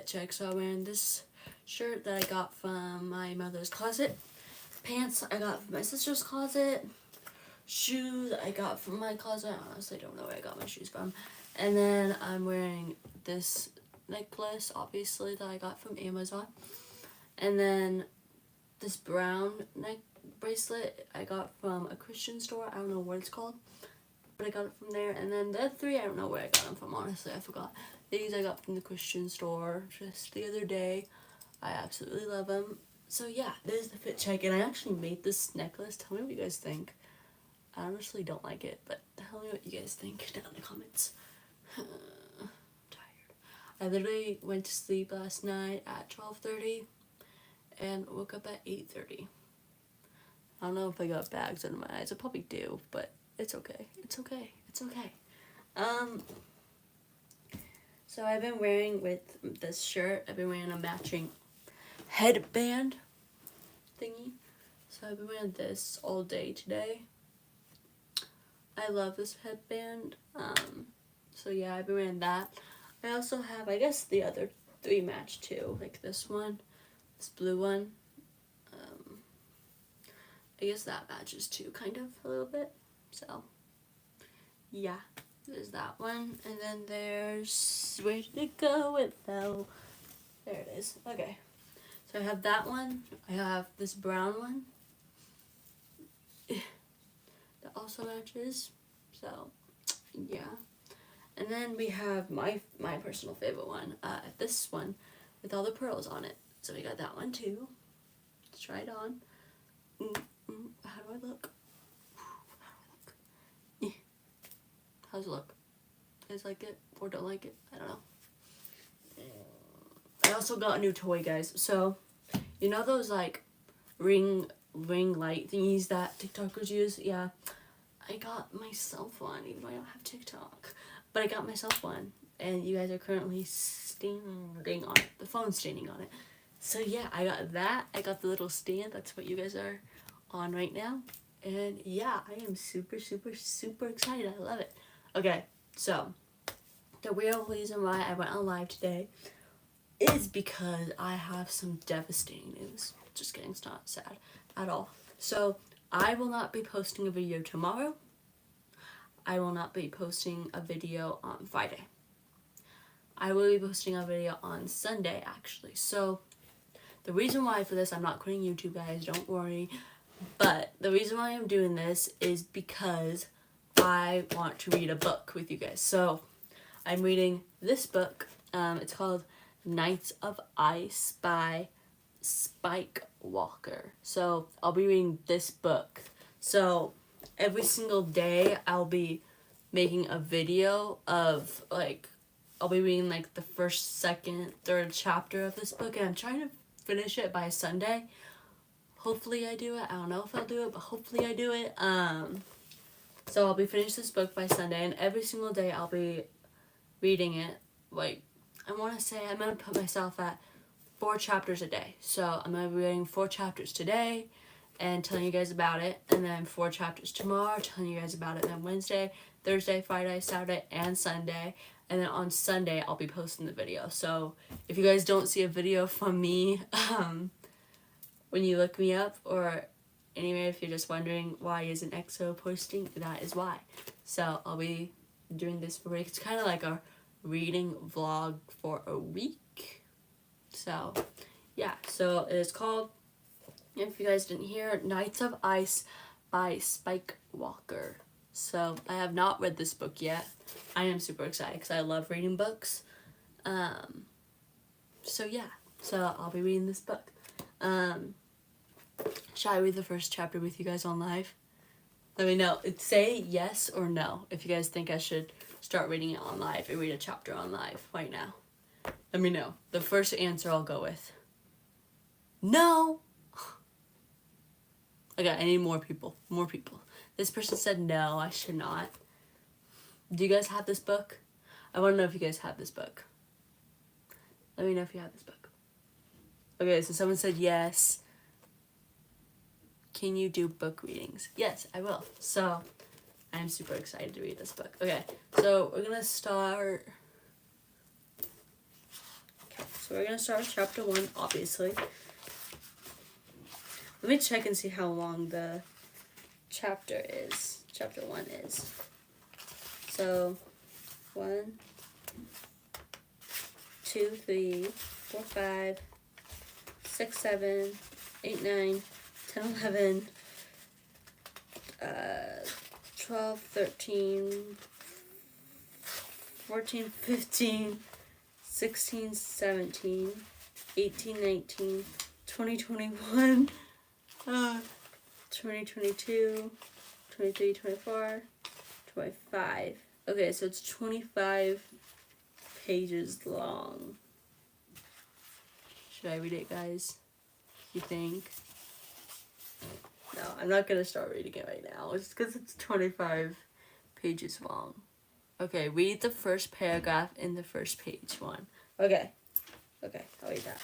check. So I'm wearing this shirt that I got from my mother's closet. Pants I got from my sister's closet. Shoes I got from my closet. I honestly don't know where I got my shoes from. And then I'm wearing this necklace, obviously, that I got from Amazon. And then this brown neck bracelet I got from a Christian store. I don't know what it's called, but I got it from there. And then the three, I don't know where I got them from, honestly, I forgot. These I got from the Christian store just the other day. I absolutely love them. So yeah, there's the fit check, and I actually made this necklace. Tell me what you guys think. I honestly don't like it, but tell me what you guys think down in the comments. Tired. I literally went to sleep last night at 12:30 and woke up at 8:30. I don't know if I got bags under my eyes. I probably do, but it's okay. It's okay. It's okay. So I've been wearing, with this shirt, I've been wearing a matching headband thingy. So I've been wearing this all day today. I love this headband. So yeah, I've been wearing that. I also have, I guess the other three match too. Like this one, this blue one. I guess that matches too, kind of, a little bit. So yeah, there's that one. And then there's, where did it go? It fell. There it is. Okay. So I have that one. I have this brown one that also matches. So yeah. And then we have my personal favorite one, this one with all the pearls on it. So we got that one too. Let's try it on. How do I look? How's it look? You guys like it or don't like it? I don't know. I also got a new toy, guys. So, you know those like ring light thingies that TikTokers use? Yeah. I got myself one, even though I don't have TikTok. But I got myself one. And you guys are currently standing on it. The phone's standing on it. So yeah, I got that. I got the little stand. That's what you guys are on right now. And yeah, I am super, super, super excited. I love it. Okay, so the real reason why I went on live today is because I have some devastating news. Just kidding, it's not sad at all. So I will not be posting a video tomorrow. I will not be posting a video on Friday. I will be posting a video on Sunday, actually. So the reason why for this, I'm not quitting YouTube, guys, don't worry. But the reason why I'm doing this is because I want to read a book with you guys. So I'm reading this book. It's called Knights of Ice by Spike Walker. So I'll be reading this book. So every single day I'll be making a video of like, I'll be reading like the first, second, third chapter of this book, and I'm trying to finish it by Sunday. Hopefully I do it. I don't know if I'll do it, but hopefully I do it. So I'll be finished this book by Sunday, and every single day I'll be reading it. Like, I want to say I'm going to put myself at 4 chapters a day. So I'm going to be reading 4 chapters today and telling you guys about it, and then 4 chapters tomorrow, telling you guys about it, and then Wednesday, Thursday, Friday, Saturday, and Sunday. And then on Sunday, I'll be posting the video. So if you guys don't see a video from me, when you look me up, or anyway, if you're just wondering why isn't EXO posting, that is why. So I'll be doing this for a week. It's kind of like a reading vlog for a week. So yeah, so it is called, if you guys didn't hear, Knights of Ice by Spike Walker. So I have not read this book yet. I am super excited because I love reading books. So yeah, so I'll be reading this book. Shall I read the first chapter with you guys on live? Let me know. Say yes or no if you guys think I should start reading it on live and read a chapter on live right now. Let me know. The first answer I'll go with. No! Okay, I need more people. More people. This person said no, I should not. Do you guys have this book? I want to know if you guys have this book. Let me know if you have this book. Okay, so someone said yes. Can you do book readings? Yes, I will. So, I'm super excited to read this book. Okay, so we're gonna start. Okay, So we're gonna start with chapter 1, obviously. Let me check and see how long the chapter 1 is. So 1, 2, 3, 4, 5, 6, 7, 8, 9, 10, 11, 12, 13, 14, 15, 16, 17, 18, 19, 20, 21, 2022, 23, 24, 25. Okay, so it's 25 pages long. Should I read it, guys? You think? No, I'm not gonna start reading it right now. It's because it's 25 pages long. Okay, read the first paragraph in the first page one. Okay, I'll read that.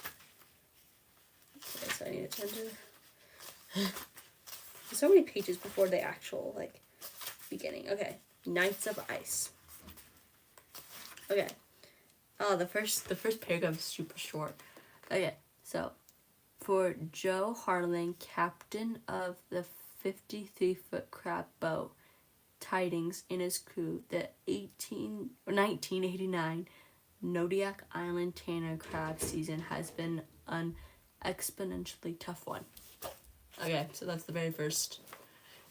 Okay, so I need to turn to... There's so many pages before the actual, like, beginning. Okay, Knights of Ice. Okay. Oh, the first paragraph is super short. Okay, so... For Joe Harlan, captain of the 53-foot crab boat Tidings and his crew, the 1989 Nodiac Island Tanner crab season has been an exponentially tough one. Okay, so that's the very first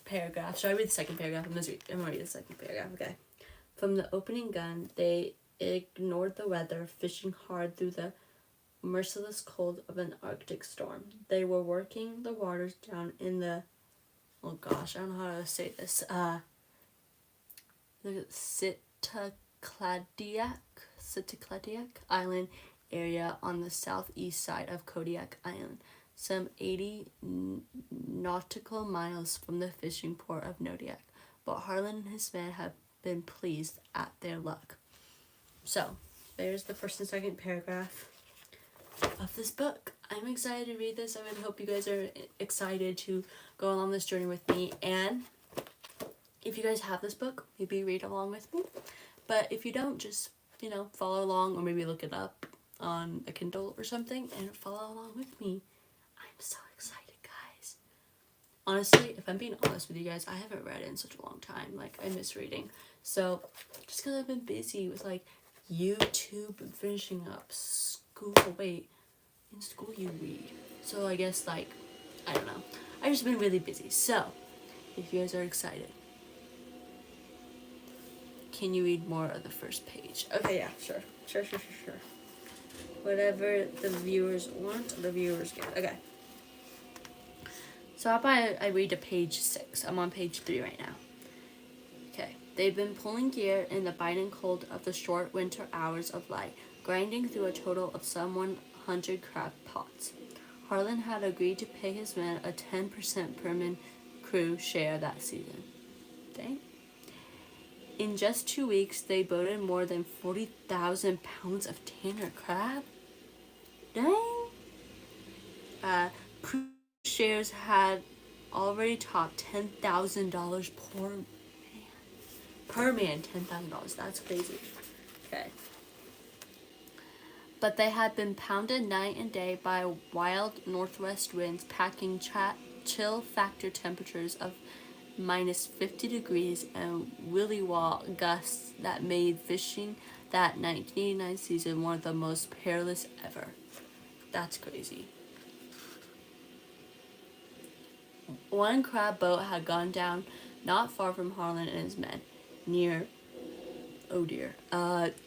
paragraph. Should I read the second paragraph? I'm gonna read the second paragraph. Okay. From the opening gun, they ignored the weather, fishing hard through the merciless cold of an Arctic storm. They were working the waters down in the, oh gosh, I don't know how to say this, the Sitacladiac Island area on the southeast side of Kodiak Island, some 80 nautical miles from the fishing port of Nodiac. But Harlan and his men have been pleased at their luck. So, there's the first and second paragraph of this book. I'm excited to read this. I really hope you guys are excited to go along this journey with me. And if you guys have this book, maybe read along with me. But if you don't, just, follow along, or maybe look it up on a Kindle or something and follow along with me. I'm so excited, guys. Honestly, if I'm being honest with you guys, I haven't read in such a long time. Like, I miss reading. So, just because I've been busy with, YouTube and finishing up school. Wait, in school you read. So I guess, I don't know. I've just been really busy. So, if you guys are excited, can you read more of the first page? Okay, yeah, sure. Whatever the viewers want, the viewers get. Okay. So how about I read to page 6. I'm on page 3 right now. Okay. They've been pulling gear in the biting cold of the short winter hours of light, grinding through a total of some 100 crab pots. Harlan had agreed to pay his men a 10% per man crew share that season. Dang. In just 2 weeks, they boated more than 40,000 pounds of Tanner crab. Dang. Crew shares had already topped $10,000 per man. $10,000. That's crazy. Okay. But they had been pounded night and day by wild northwest winds, packing chill factor temperatures of minus 50 degrees and willy-wall gusts that made fishing that 1989 season one of the most perilous ever. That's crazy. One crab boat had gone down not far from Harlan and his men, near,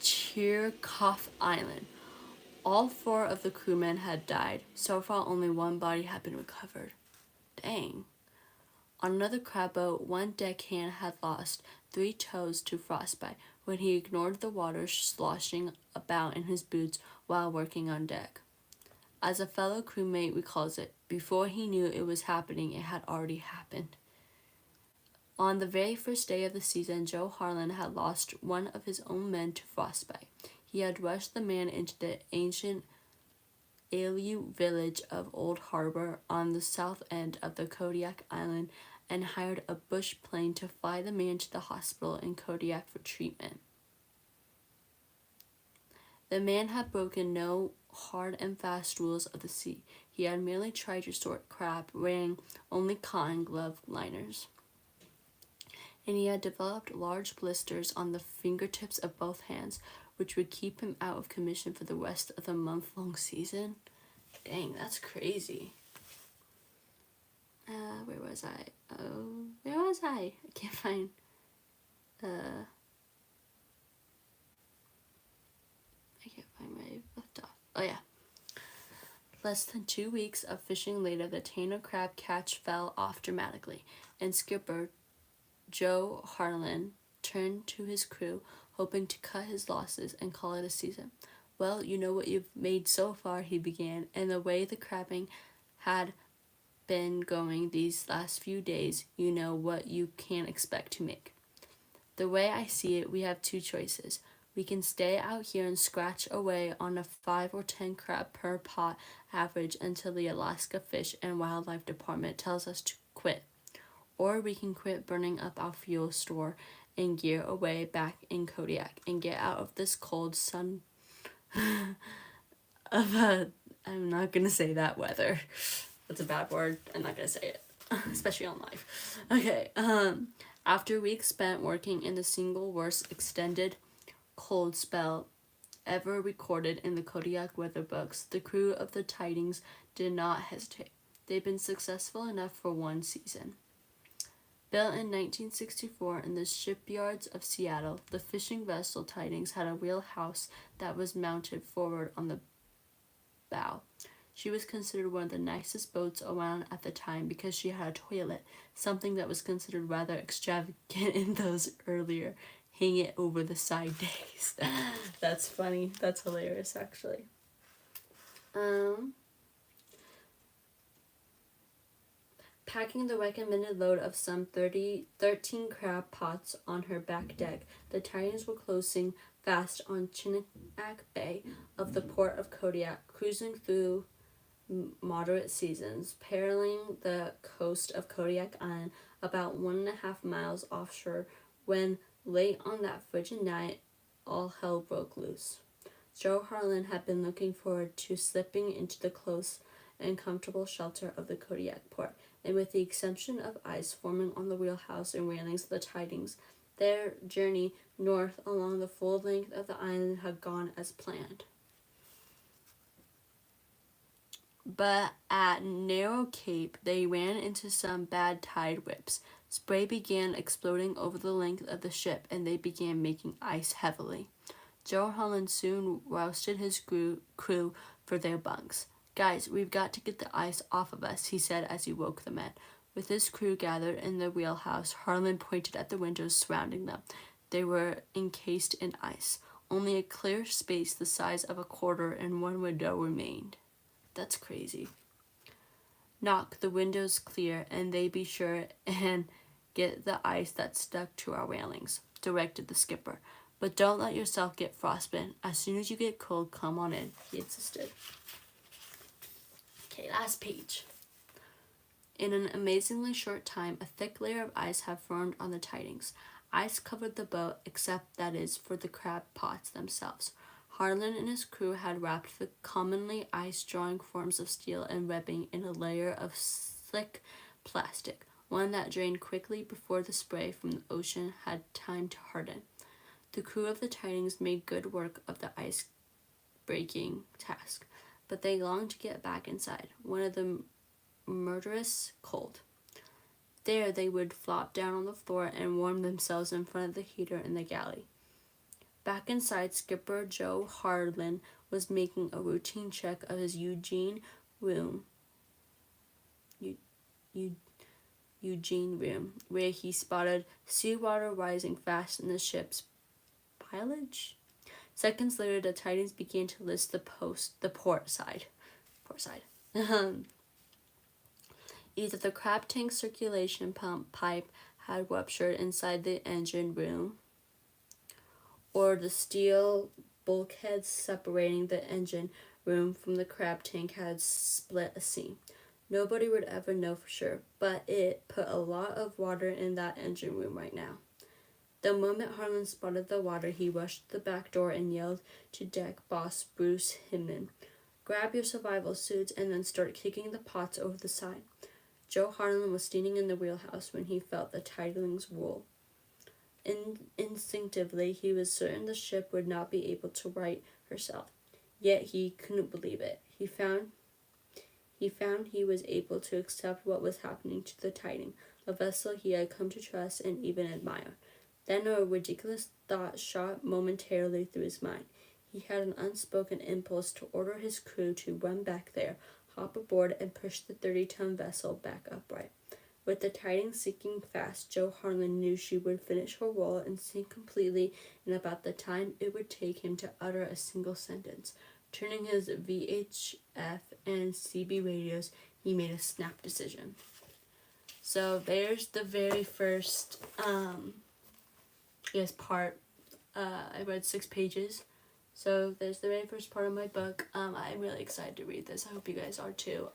Chirkoff Island. All 4 of the crewmen had died. So far, only one body had been recovered. Dang. On another crab boat, one deckhand had lost 3 toes to frostbite when he ignored the water sloshing about in his boots while working on deck. As a fellow crewmate recalls it, before he knew it was happening, it had already happened. On the very first day of the season, Joe Harlan had lost one of his own men to frostbite. He had rushed the man into the ancient Aleut village of Old Harbor on the south end of the Kodiak Island and hired a bush plane to fly the man to the hospital in Kodiak for treatment. The man had broken no hard and fast rules of the sea. He had merely tried to sort crab, wearing only cotton glove liners. And he had developed large blisters on the fingertips of both hands, which would keep him out of commission for the rest of the month-long season. Dang, that's crazy. Where was I? Oh, where was I? I can't find. I can't find where I left off. Oh yeah. Less than 2 weeks of fishing later, the Tano crab catch fell off dramatically, and skipper Joe Harlan turned to his crew, hoping to cut his losses and call it a season. Well, you know what you've made so far, he began, and the way the crabbing had been going these last few days, you know what you can expect to make. The way I see it, we have two choices. We can stay out here and scratch away on a 5 or 10 crab per pot average until the Alaska Fish and Wildlife Department tells us to quit. Or we can quit burning up our fuel store and gear away back in Kodiak and get out of this cold sun of I'm not gonna say that weather. That's a bad word. I'm not gonna say it, especially on live. Okay. After weeks spent working in the single worst extended cold spell ever recorded in the Kodiak weather books, the crew of the Tidings did not hesitate. They'd been successful enough for one season. Built in 1964 in the shipyards of Seattle, the fishing vessel Tidings had a wheelhouse that was mounted forward on the bow. She was considered one of the nicest boats around at the time because she had a toilet, something that was considered rather extravagant in those earlier hang it over the side days. That's funny. That's hilarious, actually. Packing the recommended load of some 13 crab pots on her back deck, the Tidings were closing fast on Chinook Bay of the port of Kodiak, cruising through moderate seasons, paralleling the coast of Kodiak Island about 1.5 miles offshore, when late on that frigid night, all hell broke loose. Joe Harlan had been looking forward to slipping into the close and comfortable shelter of the Kodiak port, and with the exception of ice forming on the wheelhouse and railings of the Tidings, their journey north along the full length of the island had gone as planned. But at Narrow Cape, they ran into some bad tide whips. Spray began exploding over the length of the ship, and they began making ice heavily. Joe Harlan soon rousted his crew for their bunks. "Guys, we've got to get the ice off of us," he said as he woke the men. With his crew gathered in the wheelhouse, Harlan pointed at the windows surrounding them. They were encased in ice. Only a clear space the size of a quarter and one window remained. That's crazy. "Knock the windows clear, and they be sure and get the ice that's stuck to our railings," directed the skipper. "But don't let yourself get frostbitten. As soon as you get cold, come on in," he insisted. Okay, last page. In an amazingly short time, a thick layer of ice had formed on the Tidings. Ice covered the boat, except, that is, for the crab pots themselves. Harlan and his crew had wrapped the commonly ice-drawing forms of steel and webbing in a layer of slick plastic, one that drained quickly before the spray from the ocean had time to harden. The crew of the Tidings made good work of the ice-breaking task, but they longed to get back inside, one of the murderous cold. There they would flop down on the floor and warm themselves in front of the heater in the galley. Back inside, Skipper Joe Harlan was making a routine check of his Eugene room, where he spotted seawater rising fast in the ship's bilge. Seconds later, the Tidings began to list the port side. Either the crab tank circulation pump pipe had ruptured inside the engine room, or the steel bulkheads separating the engine room from the crab tank had split a seam. Nobody would ever know for sure, but it put a lot of water in that engine room right now. The moment Harlan spotted the water, he rushed to the back door and yelled to deck boss Bruce Hinman, Grab your survival suits and then start kicking the pots over the side. Joe Harlan was standing in the wheelhouse when he felt the titling's roll. Instinctively, he was certain the ship would not be able to right herself. Yet he couldn't believe it. He found he was able to accept what was happening to the Titan, a vessel he had come to trust and even admire. Then a ridiculous thought shot momentarily through his mind. He had an unspoken impulse to order his crew to run back there, hop aboard, and push the 30-ton vessel back upright. With the Titan sinking fast, Joe Harlan knew she would finish her roll and sink completely in about the time it would take him to utter a single sentence. Turning his VHF and CB radios, he made a snap decision. So there's the very first, part. I read 6 pages. So there's the very first part of my book. I'm really excited to read this. I hope you guys are too.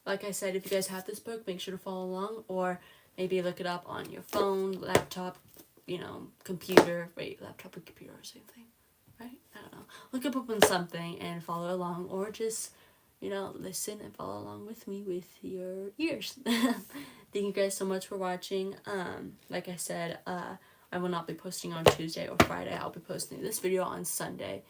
Like I said, if you guys have this book, make sure to follow along, or maybe look it up on your phone, laptop, computer. Wait, laptop and computer are the same thing, right? I don't know. Look it up on something and follow along, or just, listen and follow along with me with your ears. Thank you guys so much for watching. Like I said, I will not be posting on Tuesday or Friday. I'll be posting this video on Sunday,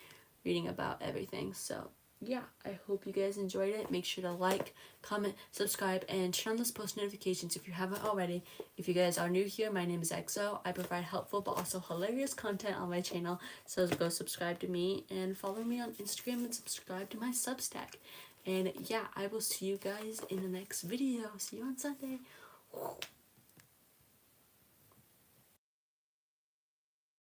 reading about everything. So yeah, I hope you guys enjoyed it. Make sure to like, comment, subscribe, and turn on those post notifications if you haven't already. If you guys are new here, my name is EXO. I provide helpful but also hilarious content on my channel, so go subscribe to me and follow me on Instagram and subscribe to my Substack. And yeah, I will see you guys in the next video. See you on Sunday.